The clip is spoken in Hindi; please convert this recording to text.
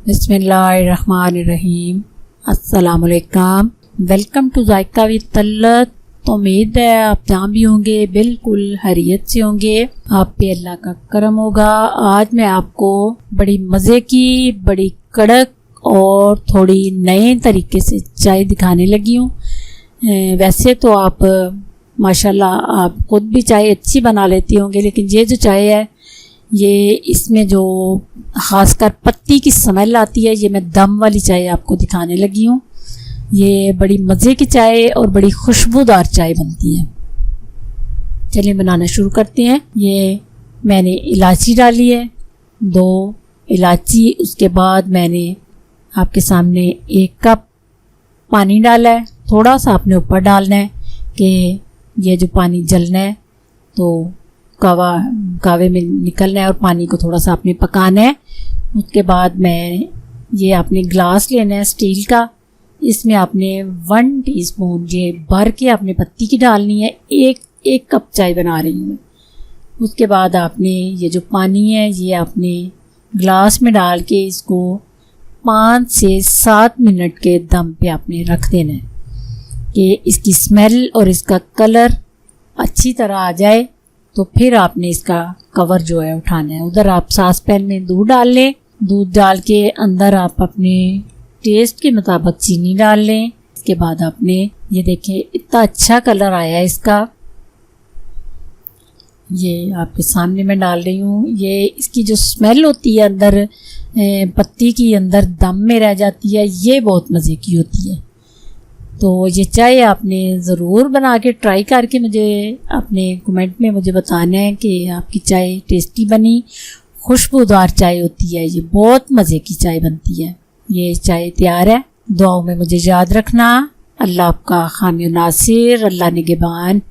बिस्मिल्लाहिर्रहमानिर्रहीम। अस्सलामुअलैकुम। Welcome to Zaika with Talat. तो उम्मीद है आप जहाँ भी होंगे बिल्कुल खैरियत से होंगे, आप पे अल्लाह का करम होगा। आज मैं आपको बड़ी मज़े की, बड़ी कड़क और थोड़ी नए तरीके से चाय दिखाने लगी हूँ। वैसे तो आप माशाल्लाह आप खुद भी चाय अच्छी बना लेती होंगे, लेकिन ये जो चाय है ये इसमें जो ख़ासकर पत्ती की स्मेल आती है, ये मैं दम वाली चाय आपको दिखाने लगी हूँ। ये बड़ी मज़े की चाय और बड़ी खुशबूदार चाय बनती है। चलिए बनाना शुरू करते हैं। ये मैंने इलायची डाली है, 2 इलायची। उसके बाद मैंने आपके सामने 1 कप पानी डाला है। थोड़ा सा आपने ऊपर डालना है कि ये जो पानी जलना है तो कावे में निकलना है और पानी को थोड़ा सा आपने पकाना है। उसके बाद मैं ये आपने ग्लास लेना है स्टील का, इसमें आपने 1 टीस्पून ये भर के आपने पत्ती की डालनी है। एक कप चाय बना रही हूँ मैं। उसके बाद आपने ये जो पानी है ये आपने ग्लास में डाल के इसको 5 से 7 मिनट के दम पे आपने रख देना है कि इसकी स्मेल और इसका कलर अच्छी तरह आ जाए। तो फिर आपने इसका कवर जो है उठाना है। उधर आप सास पैन में दूध डाल लें। दूध डाल के अंदर आप अपने टेस्ट के मुताबिक चीनी डाल लें। इसके बाद आपने ये देखें इतना अच्छा कलर आया है इसका, ये आपके सामने मैं डाल रही हूँ। ये इसकी जो स्मेल होती है अंदर पत्ती की अंदर दम में रह जाती है, ये बहुत मज़े की होती है। तो ये चाय आपने ज़रूर बना के ट्राई करके मुझे अपने कमेंट में मुझे बताना है कि आपकी चाय टेस्टी बनी। खुशबूदार चाय होती है, ये बहुत मज़े की चाय बनती है। ये चाय तैयार है। दुआओं में मुझे याद रखना। अल्लाह आपका हामी नासिर, अल्लाह निगहबान।